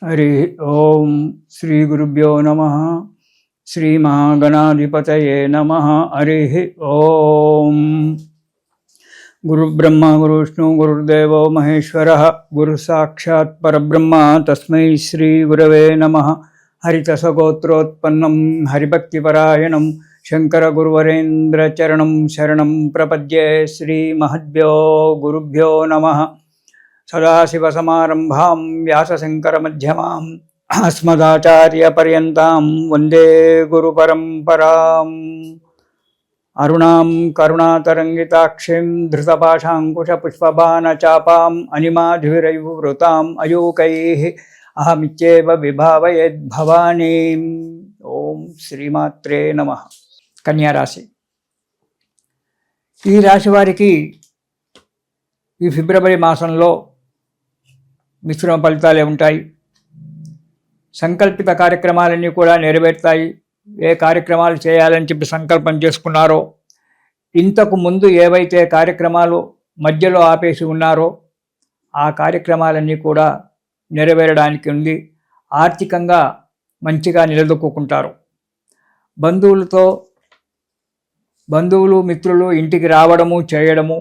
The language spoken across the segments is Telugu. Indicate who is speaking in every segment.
Speaker 1: हरि ओम श्री गुरुभ्यो नमः। श्री महागणाधिपतये नमः। हरि ओम। गुरु ब्रह्मा गुरु विष्णु गुरुदेवो महेश्वरः गुरु साक्षात् परब्रह्म तस्मै श्री गुरवे नमः। हरितसगोत्रोत्पन्नं हरिभक्तिपरायणं शंकर गुरुवरेन्द्र चरणं शरणं प्रपद्ये। श्री महद्भ्यो गुरुभ्यो नमः। सदाशिवसमारम्भां व्यासशङ्करमध्यमाम् अस्मदाचार्यपर्यन्तां वन्दे गुरुपरम्पराम्। अरुणां करुणातरङ्गिताक्षीं धृतपाशाङ्कुशपुष्पबाणचापाम् अनिमाधुरैर्वृताम् अयूकैः अहमित्येव विभावयेद्भवानीम्। ओम श्रीमात्रे नमः। कन्या राशि। ఈ రాశి వారికి ఈ ఫిబ్రవరి మాసంలో మిశ్రమ ఫలితాలే ఉంటాయి. సంకల్పిత కార్యక్రమాలన్నీ కూడా నెరవేరుతాయి. ఏ కార్యక్రమాలు చేయాలని చెప్పి సంకల్పం చేసుకున్నారో, ఇంతకు ముందు ఏవైతే కార్యక్రమాలు మధ్యలో ఆపేసి ఉన్నారో ఆ కార్యక్రమాలన్నీ కూడా నెరవేరడానికి ఉంది. ఆర్థికంగా మంచిగా నిలదొక్కుంటారు. బంధువులు మిత్రులు ఇంటికి రావడము చేయడము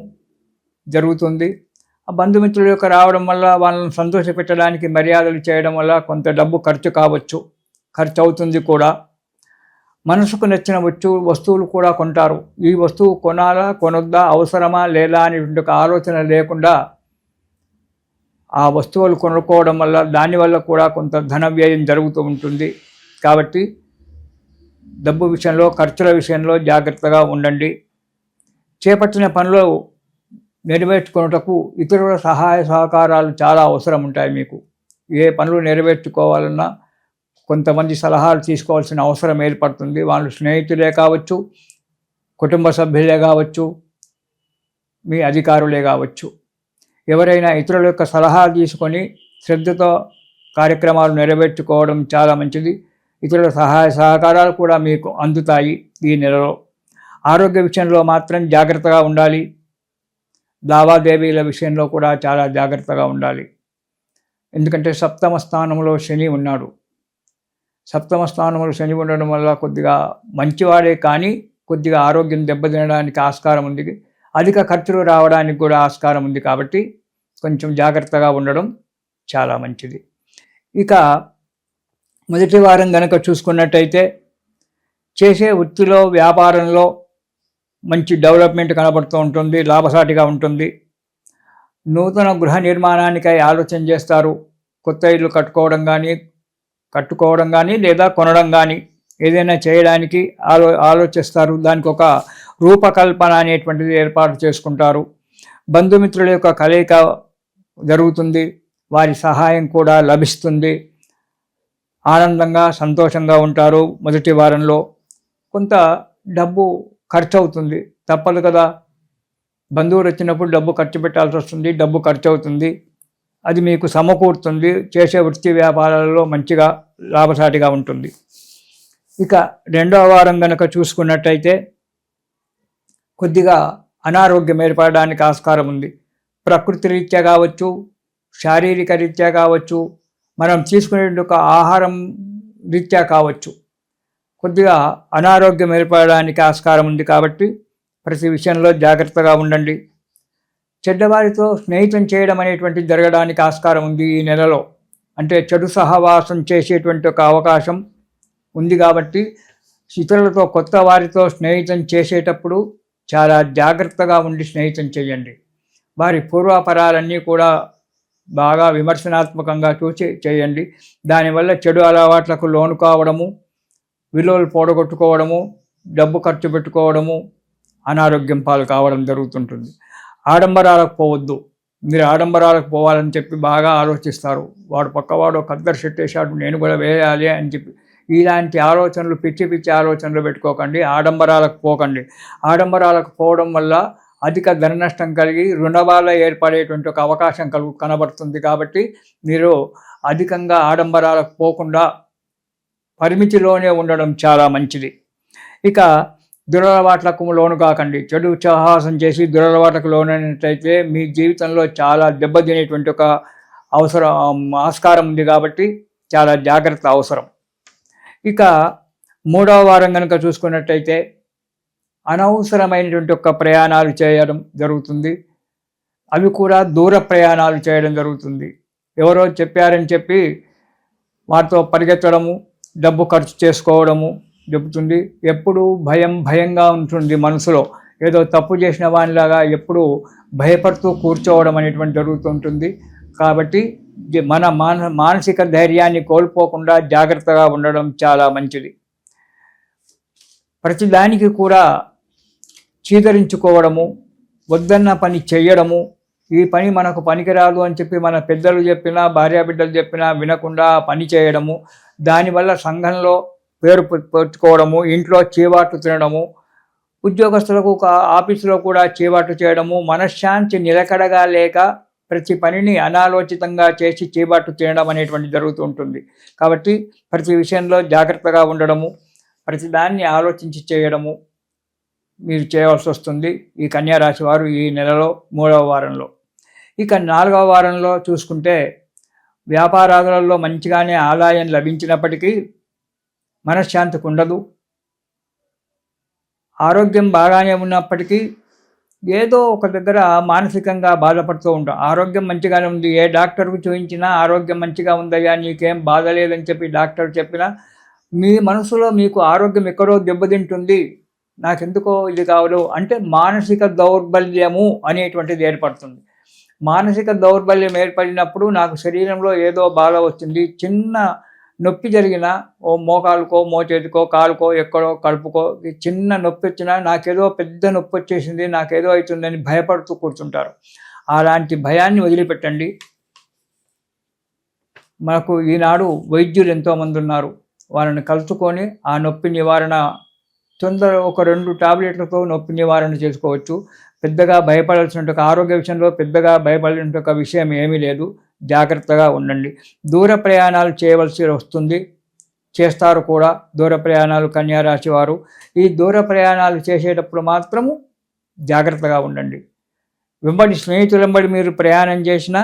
Speaker 1: జరుగుతుంది. ఆ బంధుమిత్రుల యొక్క రావడం వల్ల వాళ్ళని సంతోషపెట్టడానికి మర్యాదలు చేయడం వల్ల కొంత డబ్బు ఖర్చు అవుతుంది కూడా. మనసుకు నచ్చిన వస్తువులు కూడా కొంటారు. ఈ వస్తువు కొనాలా కొనొద్దా, అవసరమా లేదా అనేటువంటి ఒక ఆలోచన లేకుండా ఆ వస్తువులు కొనుక్కోవడం వల్ల దానివల్ల కూడా కొంత ధన వ్యయం జరుగుతూ ఉంటుంది. కాబట్టి డబ్బు విషయంలో, ఖర్చుల విషయంలో జాగ్రత్తగా ఉండండి. చేపట్టిన పనులు నెరవేర్చుకున్నటకు ఇతరుల సహాయ సహకారాలు చాలా అవసరం ఉంటాయి. మీకు ఏ పనులు నెరవేర్చుకోవాలన్నా కొంతమంది సలహాలు తీసుకోవాల్సిన అవసరం ఏర్పడుతుంది. వాళ్ళు స్నేహితులే కావచ్చు, కుటుంబ సభ్యులే కావచ్చు, మీ అధికారులే కావచ్చు. ఎవరైనా ఇతరుల యొక్క సలహా తీసుకొని శ్రద్ధతో కార్యక్రమాలు నెరవేర్చుకోవడం చాలా మంచిది. ఇతరుల సహాయ సహకారాలు కూడా మీకు అందుతాయి ఈ నెలలో. ఆరోగ్య విషయంలో మాత్రం జాగ్రత్తగా ఉండాలి. లావాదేవీల విషయంలో కూడా చాలా జాగ్రత్తగా ఉండాలి. ఎందుకంటే సప్తమ స్థానంలో శని ఉన్నాడు. సప్తమ స్థానంలో శని ఉండడం వల్ల కొద్దిగా మంచివాడే కానీ కొద్దిగా ఆరోగ్యం దెబ్బతినడానికి ఆస్కారం ఉంది. అధిక ఖర్చులు రావడానికి కూడా ఆస్కారం ఉంది. కాబట్టి కొంచెం జాగ్రత్తగా ఉండడం చాలా మంచిది. ఇక మొదటి వారం గనక చూసుకున్నట్టయితే చేసే వృత్తిలో, వ్యాపారంలో మంచి డెవలప్మెంట్ కనబడుతూ ఉంటుంది. లాభసాటిగా ఉంటుంది. నూతన గృహ నిర్మాణానికై ఆలోచన చేస్తారు. కొత్త ఇల్లు కట్టుకోవడం కానీ లేదా కొనడం కానీ ఏదైనా చేయడానికి ఆలోచిస్తారు. దానికి ఒక రూపకల్పన అనేటువంటిది ఏర్పాటు చేసుకుంటారు. బంధుమిత్రుల యొక్క కలయిక జరుగుతుంది. వారి సహాయం కూడా లభిస్తుంది. ఆనందంగా సంతోషంగా ఉంటారు. మొదటి వారంలో కొంత డబ్బు ఖర్చు అవుతుంది, తప్పదు కదా. బంధువులు వచ్చినప్పుడు డబ్బు ఖర్చు పెట్టాల్సి వస్తుంది, డబ్బు ఖర్చు అవుతుంది. అది మీకు సమకూరుతుంది. చేసే వృత్తి వ్యాపారాలలో మంచిగా లాభసాటిగా ఉంటుంది. ఇక రెండవ వారం కనుక చూసుకున్నట్టయితే కొద్దిగా అనారోగ్యం ఏర్పడడానికి ఆస్కారం ఉంది. ప్రకృతి రీత్యా కావచ్చు, శారీరక రీత్యా కావచ్చు, మనం తీసుకునే ఒక ఆహారం రీత్యా కావచ్చు, కొద్దిగా అనారోగ్యం ఏర్పడడానికి ఆస్కారం ఉంది. కాబట్టి ప్రతి విషయంలో జాగ్రత్తగా ఉండండి. చెడ్డవారితో స్నేహితం చేయడం అనేటువంటిది జరగడానికి ఆస్కారం ఉంది ఈ నెలలో. అంటే చెడు సహవాసం చేసేటువంటి ఒక అవకాశం ఉంది. కాబట్టి ఇతరులతో, కొత్త వారితో స్నేహితం చేసేటప్పుడు చాలా జాగ్రత్తగా ఉండి స్నేహితం చేయండి. వారి పూర్వాపరాలన్నీ కూడా బాగా విమర్శనాత్మకంగా చూసి చేయండి. దానివల్ల చెడు అలవాట్లకు లోను కావడము, విలువలు పోడగొట్టుకోవడము, డబ్బు ఖర్చు పెట్టుకోవడము, అనారోగ్యం పాలు కావడం జరుగుతుంటుంది. ఆడంబరాలకు పోవద్దు. మీరు ఆడంబరాలకు పోవాలని చెప్పి బాగా ఆలోచిస్తారు. వాడు పక్కవాడు ఒక అద్దరు షర్ట్ వేసాడు, నేను కూడా వేయాలి అని చెప్పి ఇలాంటి ఆలోచనలు, పిచ్చి ఆలోచనలు పెట్టుకోకండి. ఆడంబరాలకు పోకండి. ఆడంబరాలకు పోవడం వల్ల అధిక ధన నష్టం కలిగి రుణబాధ ఏర్పడేటువంటి ఒక అవకాశం కనబడుతుంది. కాబట్టి మీరు అధికంగా ఆడంబరాలకు పోకుండా పరిమితిలోనే ఉండడం చాలా మంచిది. ఇక దురలవాట్లకు లోను కాకండి. చెడు సాహసం చేసి దురలవాట్లకు లోనైనట్లయితే మీ జీవితంలో చాలా దెబ్బతినేటువంటి ఒక ఆస్కారం ఉంది. కాబట్టి చాలా జాగ్రత్త అవసరం. ఇక 3వ వారం కనుక చూసుకున్నట్టయితే అనవసరమైనటువంటి ఒక ప్రయాణాలు చేయడం జరుగుతుంది. అవి కూడా దూర ప్రయాణాలు చేయడం జరుగుతుంది. ఎవరో చెప్పారని చెప్పి వారితో పరిగెత్తడము, డబ్బు ఖర్చు చేసుకోవడము జరుగుతుంది. ఎప్పుడూ భయంగా ఉంటుంది మనసులో. ఏదో తప్పు చేసిన వానిలాగా ఎప్పుడూ భయపడుతూ కూర్చోవడం అనేటువంటి జరుగుతుంటుంది. కాబట్టి మన మానసిక ధైర్యాన్ని కోల్పోకుండా జాగ్రత్తగా ఉండడం చాలా మంచిది. ప్రతిదానికి కూడా చీదరించుకోవడము, వద్దన్న పని చెయ్యడము, ఈ పని మనకు పనికిరాదు అని చెప్పి మన పెద్దలు చెప్పినా భార్యాబిడ్డలు చెప్పినా వినకుండా పని చేయడము, దానివల్ల సంఘంలో పేరు పెట్టుకోవడము, ఇంట్లో చీవాట్లు తినడము, ఉద్యోగస్తులకు ఆఫీసులో కూడా చీవాట్లు చేయడము, మనశ్శాంతి నిలకడగా లేక ప్రతి పనిని అనాలోచితంగా చేసి చీవాట్లు తినడం అనేటువంటి జరుగుతూ ఉంటుంది. కాబట్టి ప్రతి విషయంలో జాగ్రత్తగా ఉండడము, ప్రతిదాన్ని ఆలోచించి చేయడము మీరు చేయవలసి వస్తుంది ఈ కన్యా రాశి వారు ఈ నెలలో 3వ వారంలో. ఇక 4వ వారంలో చూసుకుంటే వ్యాపారాలలో మంచిగానే ఆదాయం లభించినప్పటికీ మనశ్శాంతికి ఉండదు. ఆరోగ్యం బాగానే ఉన్నప్పటికీ ఏదో ఒక దగ్గర మానసికంగా బాధపడుతూ ఉంటాం. ఆరోగ్యం మంచిగానే ఉంది, ఏ డాక్టర్కు చూపించినా ఆరోగ్యం మంచిగా ఉందయ్యా, నీకేం బాధ లేదని చెప్పి డాక్టర్ చెప్పినా మీ మనసులో మీకు ఆరోగ్యం ఎక్కడో దెబ్బతింటుంది, నాకెందుకో ఇది కావదు అంటే మానసిక దౌర్బల్యము అనేటువంటిది ఏర్పడుతుంది. మానసిక దౌర్బల్యం ఏర్పడినప్పుడు నాకు శరీరంలో ఏదో బాధ వచ్చింది, చిన్న నొప్పి జరిగినా ఓ మోకాలుకో మోచేతికో కాలుకో ఎక్కడో కడుపుకో చిన్న నొప్పి వచ్చినా నాకేదో పెద్ద నొప్పి వచ్చేసింది, నాకేదో అవుతుందని భయపడుతూ కూర్చుంటారు. అలాంటి భయాన్ని వదిలిపెట్టండి. మనకు ఈనాడు వైద్యులు ఎంతోమంది ఉన్నారు, వాళ్ళని కలుసుకొని ఆ నొప్పి నివారణ ఒక 2 టాబ్లెట్లతో నొప్పి నివారణ చేసుకోవచ్చు. పెద్దగా భయపడాల్సిన ఆరోగ్య విషయంలో పెద్దగా భయపడాల్సిన ఒక విషయం ఏమీ లేదు. జాగ్రత్తగా ఉండండి. దూర ప్రయాణాలు చేయవలసి వస్తుంది, చేస్తారు కూడా దూర ప్రయాణాలు కన్యా రాశి వారు. ఈ దూర ప్రయాణాలు చేసేటప్పుడు మాత్రము జాగ్రత్తగా ఉండండి. స్నేహితులెంబడి మీరు ప్రయాణం చేసినా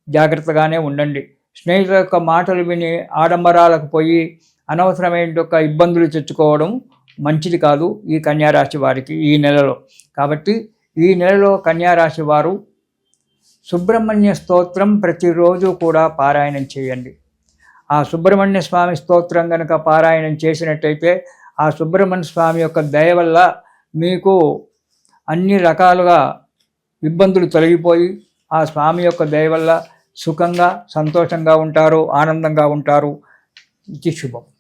Speaker 1: జాగ్రత్తగానే ఉండండి. స్నేహితుల యొక్క మాటలు విని ఆడంబరాలకు పోయి అనవసరమైన ఒక ఇబ్బందులు తెచ్చుకోవడం మంచిది కాదు ఈ కన్యా రాశి వారికి ఈ నెలలో. కాబట్టి ఈ నెలలో కన్యా రాశి వారు సుబ్రహ్మణ్య స్తోత్రం ప్రతిరోజు కూడా పారాయణం చేయండి. ఆ సుబ్రహ్మణ్య స్వామి స్తోత్రం కనుక పారాయణం చేసినట్టయితే ఆ సుబ్రహ్మణ్య స్వామి యొక్క దయ వల్ల మీకు అన్ని రకాలుగా ఇబ్బందులు తొలగిపోయి ఆ స్వామి యొక్క దయ వల్ల సుఖంగా సంతోషంగా ఉంటారు, ఆనందంగా ఉంటారు. ఇది శుభం.